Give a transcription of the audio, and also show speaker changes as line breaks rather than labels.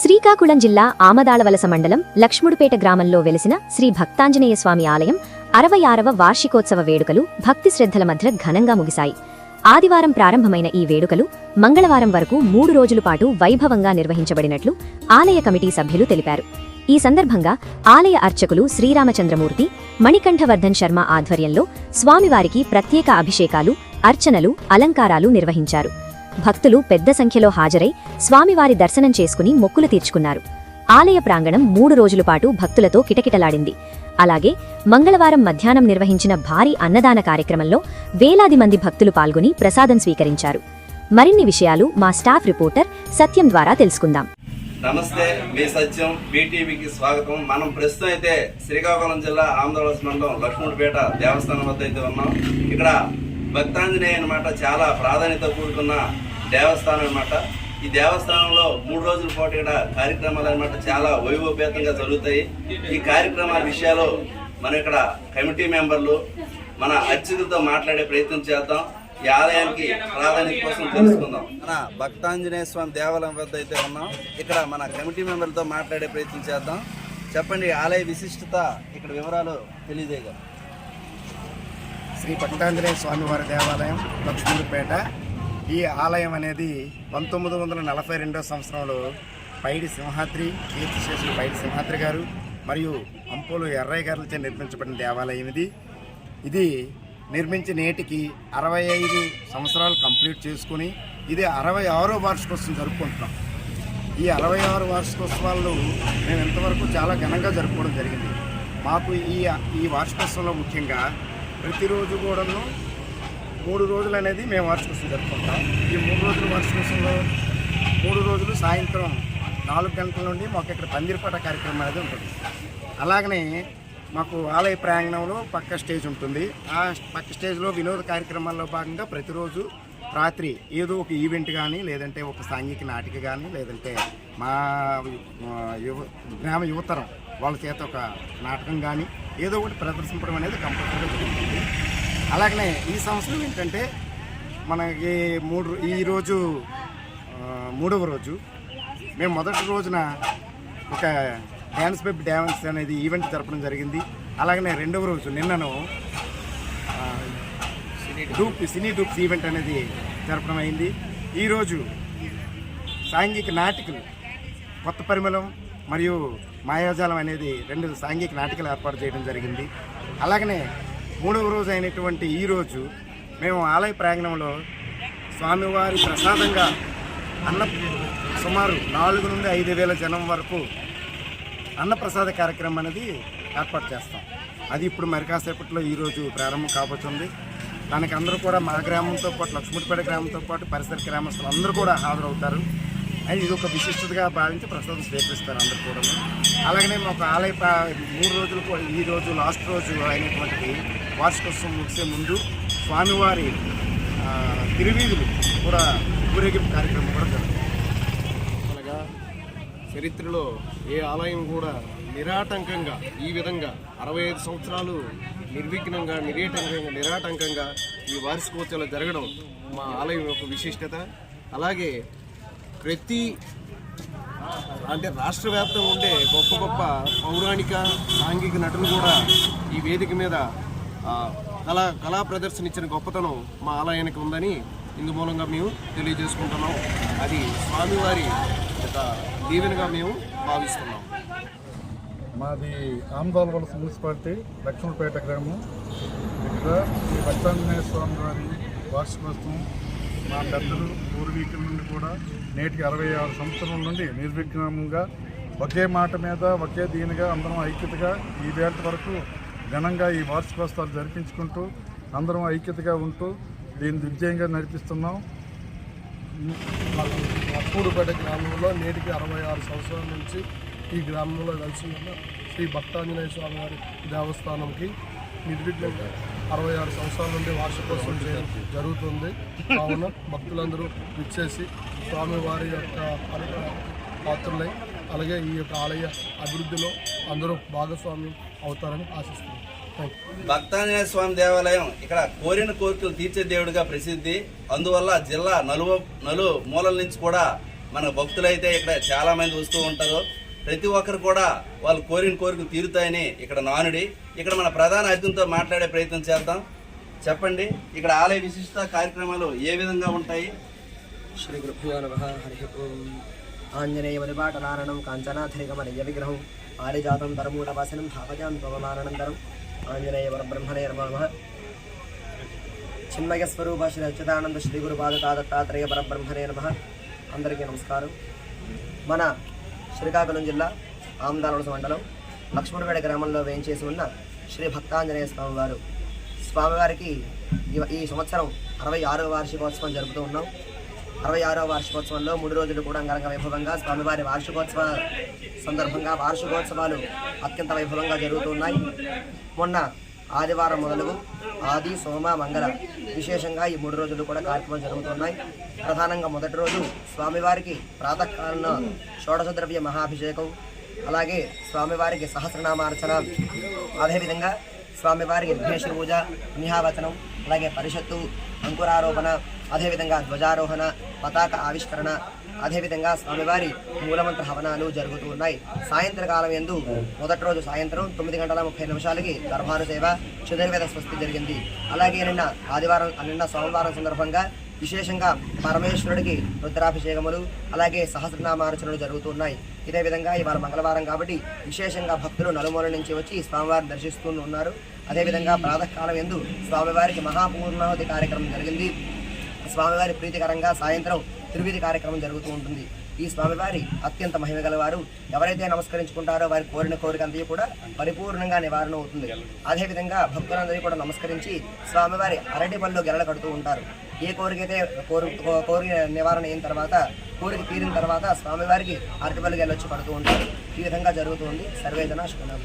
శ్రీకాకుళం జిల్లా ఆమదాళవలస మండలం లక్ష్ముడుపేట గ్రామంలో వెలిసిన శ్రీ భక్తాంజనేయ స్వామి ఆలయం 66వ వార్షికోత్సవ వేడుకలు భక్తి శ్రద్ధల మధ్య ఘనంగా ముగిశాయి. ఆదివారం ప్రారంభమైన ఈ వేడుకలు మంగళవారం వరకు 3 రోజుల పాటు వైభవంగా నిర్వహించబడినట్లు ఆలయ కమిటీ సభ్యులు తెలిపారు. ఈ సందర్భంగా ఆలయ అర్చకులు శ్రీరామచంద్రమూర్తి, మణికంఠవర్ధన్ శర్మ ఆధ్వర్యంలో స్వామివారికి ప్రత్యేక అభిషేకాలు, అర్చనలు, అలంకారాలు నిర్వహించారు. భక్తులు పెద్ద సంఖ్యలో హాజరై స్వామివారి దర్శనం చేసుకుని మొక్కులు తీర్చుకున్నారు. ఆలయ ప్రాంగణం 3 రోజుల పాటు భక్తులతో కిటకిటలాడింది. అలాగే మంగళవారం మధ్యాహ్నం నిర్వహించిన భారీ అన్నదాన కార్యక్రమంలో వేలాది మంది భక్తులు పాల్గొని ప్రసాదం స్వీకరించారు. మరిన్ని విషయాలు మా స్టాఫ్ రిపోర్టర్ సత్యం ద్వారా తెలుసుకుందాం.
నమస్తే, మీ సత్యం, బీటీవీకి స్వాగతం. మనం ప్రస్తుతం అయితే శ్రీకాకుళం జిల్లా ఆమదాళవలస మండలం లక్ష్ముడుపేట దేవస్థానం వద్ద అయితే ఉన్నాం. ఇక్కడ భక్తాంజనేయ అన్నమాట చాలా ప్రాధాన్యత కూడుకున్న దేవస్థానం అన్నమాట. ఈ దేవస్థానంలో 3 రోజుల పాటు ఇక్కడ కార్యక్రమాలు అన్నమాట చాలా వైభవపేతంగా జరుగుతాయి. ఈ కార్యక్రమాల విషయాలు మనం ఇక్కడ కమిటీ మెంబర్లు, మన అర్చకులతో మాట్లాడే ప్రయత్నం చేద్దాం. ఈ ఆలయానికి ప్రాధాన్యత కోసం తెలుసుకుందాం. మన భక్తాంజనేయ స్వామి దేవాలయం వద్ద అయితే ఉన్నాం. ఇక్కడ మన కమిటీ మెంబర్లతో మాట్లాడే ప్రయత్నం చేద్దాం. చెప్పండి, ఆలయ విశిష్టత, ఇక్కడ వివరాలు తెలియజేయగలరు.
శ్రీ భక్తాంజనేయ స్వామి వారి దేవాలయం లక్ష్మీపేట. ఈ ఆలయం అనేది 1942వ సంవత్సరంలో పైడి సింహాద్రి, కీర్తిశేషులు పైడి సింహాద్రి గారు మరియు అంపోలు ఎర్రయ్య గారులచే నిర్మించబడిన దేవాలయం ఇది నిర్మించి నేటికి 65 సంవత్సరాలు కంప్లీట్ చేసుకుని ఇది 66వ వార్షికోత్సవం జరుపుకుంటున్నాం. ఈ 66 వార్షికోత్సవాలు మేము ఇంతవరకు చాలా ఘనంగా జరుపుకోవడం జరిగింది. మాకు ఈ వార్షికోత్సవంలో ముఖ్యంగా ప్రతిరోజు కూడాను 3 రోజులు అనేది మేము వార్షికోత్సవం జరుపుకుంటాం. ఈ 3 రోజుల వార్షికోత్సవంలో 3 రోజులు సాయంత్రం 4 గంటల నుండి మాకు ఇక్కడ పందిరిపాట కార్యక్రమం అనేది ఉంటుంది. అలాగనే మాకు ఆలయ ప్రాంగణంలో పక్క స్టేజ్ ఉంటుంది. ఆ పక్క స్టేజ్లో వినోద కార్యక్రమాల్లో భాగంగా ప్రతిరోజు రాత్రి ఏదో ఒక ఈవెంట్ కానీ, లేదంటే ఒక సాంఘిక నాటిక కానీ, లేదంటే మా గ్రామ యువతరం వాళ్ళ చేత ఒక నాటకం కానీ ఏదో ఒకటి ప్రదర్శించడం అనేది కంపల్సరీగా జరుగుతుంది. అలాగనే ఈ సంవత్సరం ఏంటంటే మనకి ఈరోజు 3వ రోజు. మేము మొదటి రోజున ఒక డ్యాన్స్ బేబీ డ్యాన్స్ అనేది ఈవెంట్ జరపడం జరిగింది. అలాగనే 2వ రోజు నిన్నను సినీ డూప్స్ ఈవెంట్ అనేది జరపడం అయింది. ఈరోజు సాంఘిక నాటికలు కొత్త పరిమళం మరియు మాయాజాలం అనేది 2 సాంఘిక నాటికలు ఏర్పాటు చేయడం జరిగింది. అలాగనే 3వ రోజు అయినటువంటి ఈరోజు మేము ఆలయ ప్రాంగణంలో స్వామివారి ప్రసాదంగా సుమారు 4 నుండి 5 వేల జనం వరకు అన్నప్రసాద కార్యక్రమం అనేది ఏర్పాటు చేస్తాం. అది ఇప్పుడు మరి కాసేపట్లో ఈరోజు ప్రారంభం కాబోతుంది. దానికి అందరూ కూడా మా గ్రామంతో పాటు లక్ష్మీపేట గ్రామంతో పాటు పరిసర గ్రామస్తులు అందరూ కూడా హాజరవుతారు. అది ఇది ఒక విశిష్టతగా భావించి ప్రసాదం స్వీకరిస్తారు అందరూ కూడా. అలాగనే మాకు ఆలయ 3 రోజులకు ఈరోజు లాస్ట్ రోజు అయినటువంటి వార్షికోత్సవం ముగిసే ముందు స్వామివారి తిరువీధులు కూడా ఊరేగింపు కార్యక్రమం కూడా జరుగుతుంది.
అలాగా చరిత్రలో ఏ ఆలయం కూడా నిరాటంకంగా ఈ విధంగా 65 సంవత్సరాలు నిర్విఘ్నంగా నిరాటంకంగా ఈ వార్షికోత్సవాలు జరగడం మా ఆలయం యొక్క విశిష్టత. అలాగే రాష్ట్ర వ్యాప్తంగా ఉండే గొప్ప గొప్ప పౌరాణిక సాంఘిక నటులు కూడా ఈ వేదిక మీద కళా ప్రదర్శన ఇచ్చిన గొప్పతనం మా ఆలయానికి ఉందని ఇందు మూలంగా మేము తెలియజేసుకుంటున్నాం. అది స్వామివారి ఒక దీవెనగా మేము భావిస్తున్నాం.
మాది ఆమదాళవలస మున్సిపాలిటీ లక్ష్మీపేట గ్రామం. ఇక్కడ ఈ భక్తాంజనేయ స్వామి వారి వార్షికోత్సవం మా పెద్దలు పూర్వీకుల నుండి కూడా నేటికి 66 సంవత్సరాల నుండి నిర్విఘ్నంగా ఒకే మాట మీద ఒకే దీనిగా అందరం ఐక్యతగా ఈ వేళ వరకు ఘనంగా ఈ వార్షికోత్సవాలు జరిపించుకుంటూ అందరం ఐక్యతగా ఉంటూ దీన్ని దిగ్విజయంగా నడిపిస్తున్నాం.
లక్ష్మూడుపేట గ్రామంలో నేటికి 66 సంవత్సరాల నుంచి ఈ గ్రామంలో కలిసి ఉన్న శ్రీ భక్తాంజనేయ స్వామి వారి దేవస్థానంకి నిర్విఘ్నంగా 66 సంవత్సరాల నుండి వార్షికోత్సవం జరుగుతుంది. కావున భక్తులందరూ విచ్చేసి స్వామివారి యొక్క పాత్రలై అలాగే ఈ యొక్క ఆలయ అభివృద్ధిలో అందరూ భాగస్వామ్యం అవుతారని ఆశిస్తున్నాం.
భక్తాంజనేయ స్వామి దేవాలయం ఇక్కడ కోరిన కోరికలు తీర్చే దేవుడిగా ప్రసిద్ధి. అందువల్ల జిల్లా నలు మూలల నుంచి కూడా మన భక్తులైతే ఇక్కడ చాలా మంది వస్తూ ఉంటారు. ప్రతి ఒక్కరు కూడా వాళ్ళు కోరిన కోరికలు తీరుతాయని ఇక్కడ నానుడి. ఇక్కడ మన ప్రధాన అతిథితో మాట్లాడే ప్రయత్నం చేద్దాం. చెప్పండి, ఇక్కడ ఆలయ విశిష్ట కార్యక్రమాలు ఏ విధంగా ఉంటాయి?
శ్రీ గురుభ్యో నమః. హరి ఓం. ఆంజనేయ వరిపాటనారణం కాంచనాథరికమనీయ విగ్రహం పారిజాతం తరమూలవాసనం భావజాం పవమానందరం ఆంజనేయ వరబ్రహ్మణే నమః. చిన్మయ స్వరూప శ్రీ అచ్యుతానంద శ్రీ గురుపాదకా దత్తాత్రేయ పరబ్రహ్మణే నమః. అందరికీ నమస్కారం. మన శ్రీకాకుళం జిల్లా ఆమదాలవలస మండలం లక్ష్మణపేట గ్రామంలో వేయించేసి ఉన్న శ్రీ భక్తాంజనేయ స్వామివారికి ఈ సంవత్సరం 66వ వార్షికోత్సవం జరుపుతూ ఉన్నాం. 66వ వార్షికోత్సవంలో 3 రోజులు కూడా అంగరంగ వైభవంగా స్వామివారి వార్షికోత్సవ సందర్భంగా వార్షికోత్సవాలు అత్యంత వైభవంగా జరుగుతున్నాయి. మొన్న ఆదివారం మొదలుగు ఆది సోమ మంగళ విశేషంగా ఈ 3 రోజులు కూడా కార్యక్రమాలు జరుగుతున్నాయి. ప్రధానంగా మొదటి రోజు స్వామివారికి ప్రాతకాలంలో షోడశ ద్రవ్య మహాభిషేకం, అలాగే స్వామివారికి సహస్రనామార్చన, అదేవిధంగా స్వామివారికి విఘ్నేశ్వర పూజ, పుణ్యావచనం, అలాగే పరిషత్తు, అంకురారోపణ, అదేవిధంగా ధ్వజారోహణ, పతాక ఆవిష్కరణ, అదేవిధంగా స్వామివారి మూలమంత్ర హవనాలు జరుగుతూ ఉన్నాయి. సాయంత్రకాలం యందు మొదటి రోజు సాయంత్రం 9:30 గర్భానుసేవ, చతుర్వేద స్వస్తి జరిగింది. అలాగే నిన్న సోమవారం సందర్భంగా విశేషంగా పరమేశ్వరుడికి రుద్రాభిషేకములు, అలాగే సహస్రనామార్చనలు జరుగుతున్నాయి. ఇదే విధంగా ఇవాళ మంగళవారం కాబట్టి విశేషంగా భక్తులు నలుమూల నుంచి వచ్చి స్వామివారిని దర్శిస్తూ ఉన్నారు. అదేవిధంగా ప్రాతకాలం యందు స్వామివారికి మహాపూర్ణాహుతి కార్యక్రమం జరిగింది. స్వామివారి ప్రీతికరంగా సాయంత్రం తిరువిధి కార్యక్రమం జరుగుతూ ఉంటుంది. ఈ స్వామివారి అత్యంత మహిమ గలవారు. ఎవరైతే నమస్కరించుకుంటారో వారి కోరిన కోరికంతా కూడా పరిపూర్ణంగా నివారణ అవుతుంది. అదేవిధంగా భక్తులందరూ కూడా నమస్కరించి స్వామివారి అరటి పళ్ళు గెలలు కడుతూ ఉంటారు. ఏ కోరికైతే కోరిక నివారణ అయిన తర్వాత, కోరిక తీరిన తర్వాత స్వామివారికి అరటి పళ్ళు గెలొచ్చి కడుతూ ఉంటారు. ఈ విధంగా జరుగుతుంది. సర్వేజన శుభం.